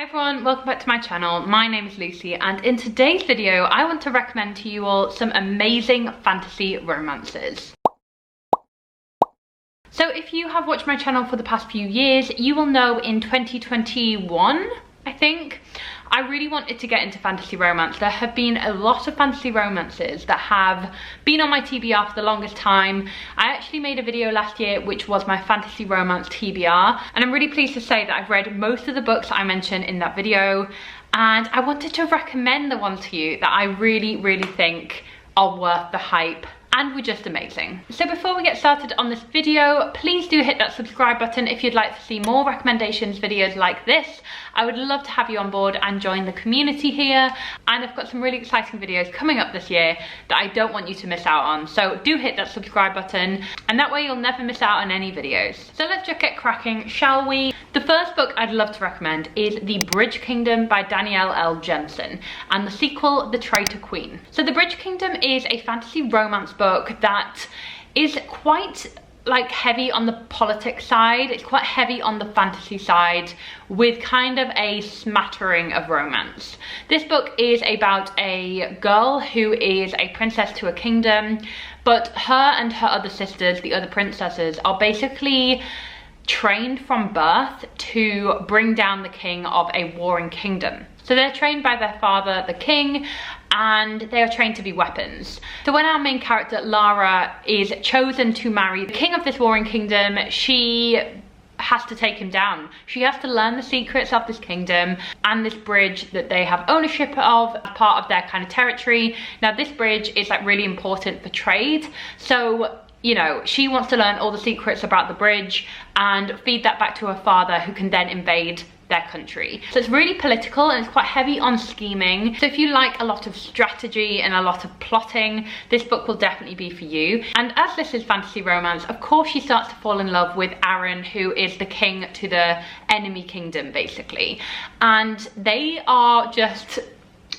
Hi everyone, welcome back to my channel. My name is Lucy and in today's video I want to recommend to you all some amazing fantasy romances. So if you have watched my channel for the past few years, you will know in 2021, I think, I really wanted to get into fantasy romance. There have been a lot of fantasy romances that have been on my TBR for the longest time. I actually made a video last year which was my fantasy romance TBR, and I'm really pleased to say that I've read most of the books I mentioned in that video, and I wanted to recommend the ones to you that I really think are worth the hype and were just amazing. So before we get started on this video, please do hit that subscribe button if you'd like to see more recommendations videos like this. I would love to have you on board and join the community here, and I've got some really exciting videos coming up this year that I don't want you to miss out on. So do hit that subscribe button and that way you'll never miss out on any videos. So let's just get cracking, shall we? The first book I'd love to recommend is The Bridge Kingdom by Danielle L. Jensen and the sequel, The Traitor Queen. So The Bridge Kingdom is a fantasy romance book that is quite heavy on the politics side. It's quite heavy on the fantasy side with kind of a smattering of romance. This book is about a girl who is a princess to a kingdom, but her and her other sisters, the other princesses, are basically trained from birth to bring down the king of a warring kingdom. So they're trained by their father, the king, and they are trained to be weapons. So when our main character, Lara, is chosen to marry the king of this warring kingdom, she has to take him down. She has to learn the secrets of this kingdom and this bridge that they have ownership of as part of their kind of territory. Now this bridge is really important for trade. So, you know, she wants to learn all the secrets about the bridge and feed that back to her father, who can then invade their country. So it's really political and it's quite heavy on scheming. So if you like a lot of strategy and a lot of plotting, this book will definitely be for you. And as this is fantasy romance, of course she starts to fall in love with Aaron, who is the king to the enemy kingdom basically. And they are just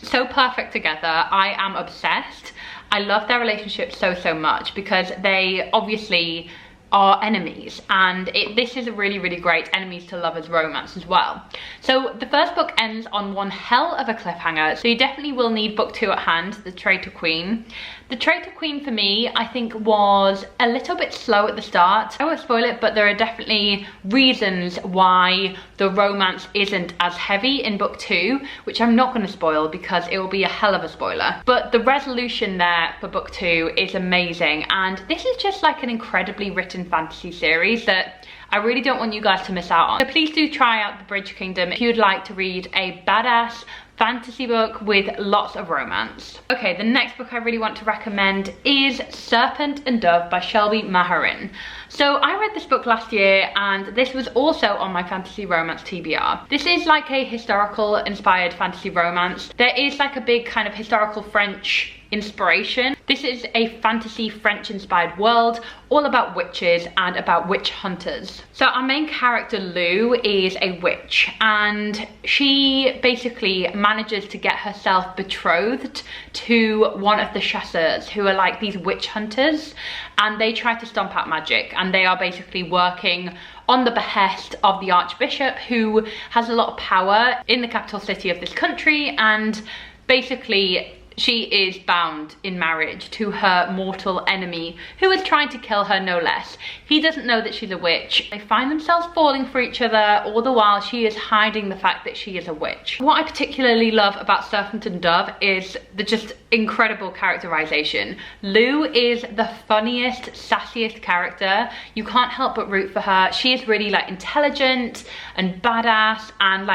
so perfect together. I am obsessed. I love their relationship so much because they obviously are enemies, and this is a really great enemies to lovers romance as well. So the first book ends on one hell of a cliffhanger, so you definitely will need book 2 at hand, The Traitor Queen. The Traitor Queen for me, I think, was a little bit slow at the start. I won't spoil it, but there are definitely reasons why the romance isn't as heavy in book 2, which I'm not going to spoil because it will be a hell of a spoiler. But the resolution there for book 2 is amazing, and this is just an incredibly written fantasy series that I really don't want you guys to miss out on. So please do try out The Bridge Kingdom if you'd like to read a badass fantasy book with lots of romance. Okay, the next book I really want to recommend is Serpent and Dove by Shelby Maharin. So I read this book last year and this was also on my fantasy romance TBR. This is a historical inspired fantasy romance. There is a big kind of historical French inspiration. This is a fantasy French inspired world all about witches and about witch hunters. So our main character Lou is a witch, and she basically manages to get herself betrothed to one of the chasseurs, who are these witch hunters, and they try to stomp out magic, and they are basically working on the behest of the archbishop, who has a lot of power in the capital city of this country, and basically she is bound in marriage to her mortal enemy, who is trying to kill her no less. He doesn't know that she's a witch. They find themselves falling for each other, all the while she is hiding the fact that she is a witch. What I particularly love about Serpent and Dove is the just incredible characterization. Lou is the funniest, sassiest character. You can't help but root for her. She is really intelligent and badass and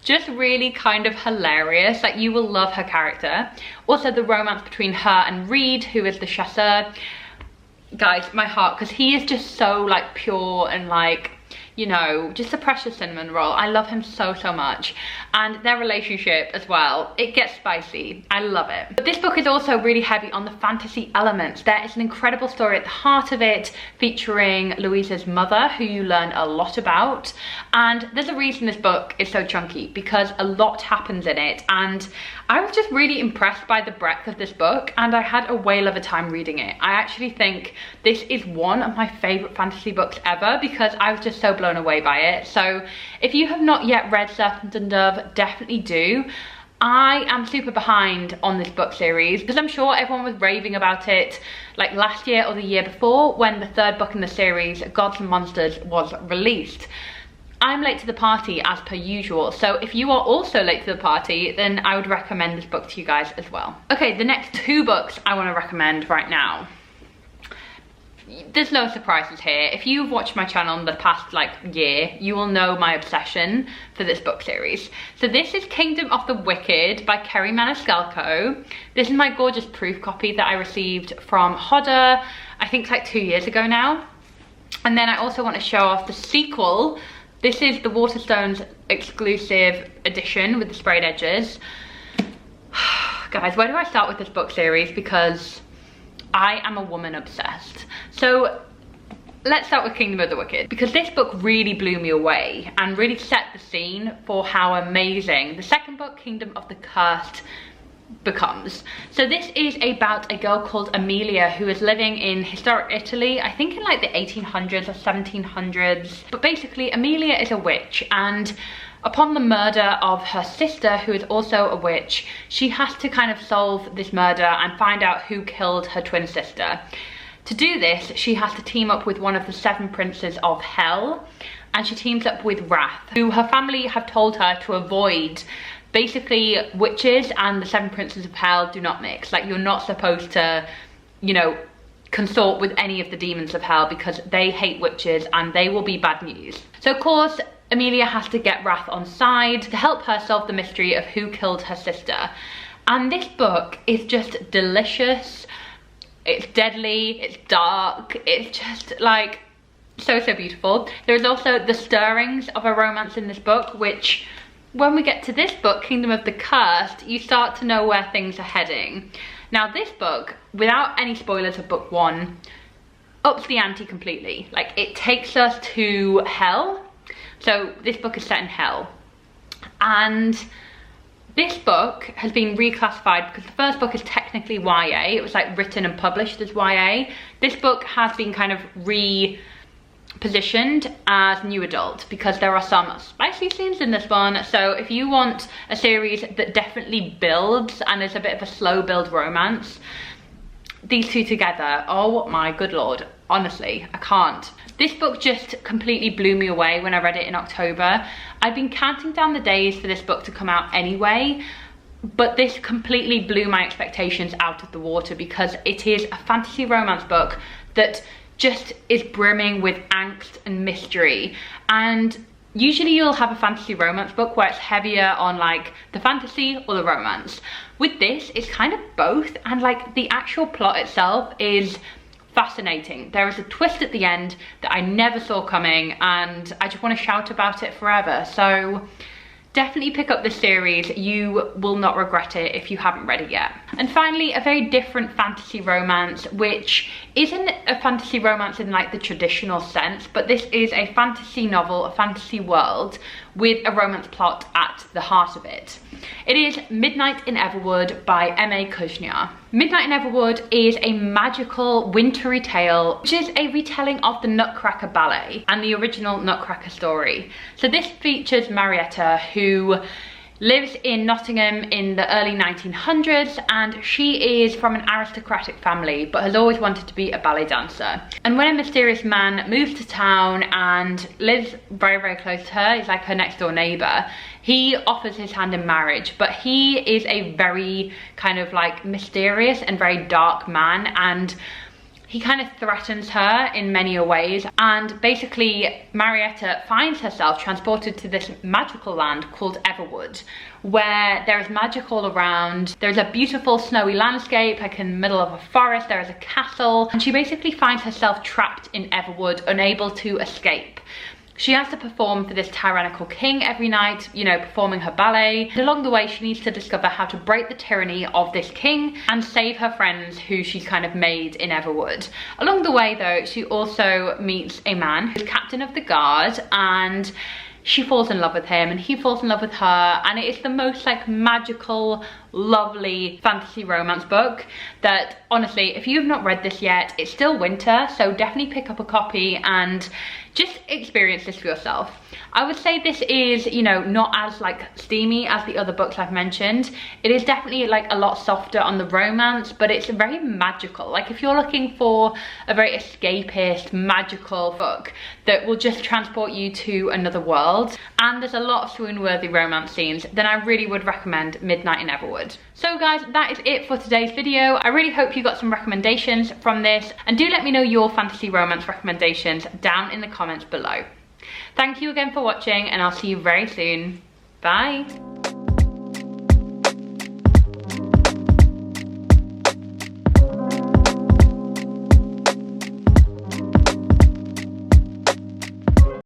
just really kind of hilarious. You will love her character. Also the romance between her and Reed, who is the chasseur. Guys, my heart, because he is just so pure and you know, just a precious cinnamon roll. I love him so much. And their relationship as well, it gets spicy. I love it. But this book is also really heavy on the fantasy elements. There is an incredible story at the heart of it, featuring Louisa's mother, who you learn a lot about. And there's a reason this book is so chunky, because a lot happens in it. And I was just really impressed by the breadth of this book, and I had a whale of a time reading it. I actually think this is one of my favorite fantasy books ever, because I was just so blown blown away by it. So if you have not yet read Serpent and Dove, definitely do. I am super behind on this book series because I'm sure everyone was raving about it like last year or the year before when the third book in the series, Gods and Monsters, was released. I'm late to the party as per usual, so if you are also late to the party, then I would recommend this book to you guys as well. Okay, the next two books I want to recommend right now. There's no surprises here. If you've watched my channel in the past like year, you will know my obsession for this book series. So this is Kingdom of the Wicked by Kerri Maniscalco. This is my gorgeous proof copy that I received from Hodder, I think like 2 years ago now. And then I also want to show off the sequel. This is the Waterstones exclusive edition with the sprayed edges. Guys, where do I start with this book series? Because I am a woman obsessed. So let's start with Kingdom of the Wicked, because this book really blew me away and really set the scene for how amazing the second book, Kingdom of the Cursed, becomes. So this is about a girl called Amelia who is living in historic Italy, I think in like the 1800s or 1700s. But basically Amelia is a witch, and upon the murder of her sister, who is also a witch, she has to kind of solve this murder and find out who killed her twin sister. To do this, she has to team up with one of the 7 princes of hell, and she teams up with Wrath, who her family have told her to avoid. Basically, witches and the 7 princes of hell do not mix. Like, you're not supposed to, you know, consort with any of the demons of hell because they hate witches and they will be bad news. So of course, Amelia has to get Wrath on side to help her solve the mystery of who killed her sister. And this book is just delicious. It's deadly, it's dark, it's just like so beautiful. There's also the stirrings of a romance in this book, which when we get to this book, Kingdom of the Cursed, you start to know where things are heading. Now this book, without any spoilers of book 1, ups the ante completely. Like, it takes us to hell. So this book is set in hell. And this book has been reclassified because the first book is technically YA. It was like written and published as YA. This book has been kind of positioned as new adult because there are some spicy scenes in this one. So if you want a series that definitely builds and is a bit of a slow build romance, these two together, oh my good lord, honestly, I can't. This book just completely blew me away when I read it in October. I'd been counting down the days for this book to come out anyway, but this completely blew my expectations out of the water because it is a fantasy romance book that just is brimming with angst and mystery. And usually you'll have a fantasy romance book where it's heavier on like the fantasy or the romance. With this, it's kind of both, and like the actual plot itself is fascinating. There is a twist at the end that I never saw coming, and I just want to shout about it forever. So definitely pick up this series. You will not regret it if you haven't read it yet. And finally, a very different fantasy romance, which isn't a fantasy romance in like the traditional sense, but this is a fantasy novel, a fantasy world with a romance plot at the heart of it. It is Midnight in Everwood by M.A. Kushner. Midnight in Everwood is a magical wintry tale, which is a retelling of the Nutcracker ballet and the original Nutcracker story. So this features Marietta, who lives in Nottingham in the early 1900s, and she is from an aristocratic family but has always wanted to be a ballet dancer. And when a mysterious man moves to town and lives very close to her, he's like her next door neighbour, he offers his hand in marriage, but he is a very kind of like mysterious and very dark man, and he kind of threatens her in many ways. And basically Marietta finds herself transported to this magical land called Everwood, where there is magic all around. There's a beautiful snowy landscape, like in the middle of a forest. There is a castle, and she basically finds herself trapped in Everwood, unable to escape. She has to perform for this tyrannical king every night, you know, performing her ballet. And along the way, she needs to discover how to break the tyranny of this king and save her friends who she's kind of made in Everwood. Along the way, though, she also meets a man who's captain of the guard, and she falls in love with him and he falls in love with her, and it is the most like magical lovely fantasy romance book that honestly, if you have not read this yet, it's still winter, so definitely pick up a copy and just experience this for yourself. I would say this is, you know, not as like steamy as the other books I've mentioned. It is definitely like a lot softer on the romance, but it's very magical. Like if you're looking for a very escapist, magical book that will just transport you to another world, and there's a lot of swoon-worthy romance scenes, then I really would recommend Midnight in Everwood. So guys, that is it for today's video. I really hope you got some recommendations from this, and do let me know your fantasy romance recommendations down in the comments below. Thank you again for watching, and I'll see you very soon. Bye.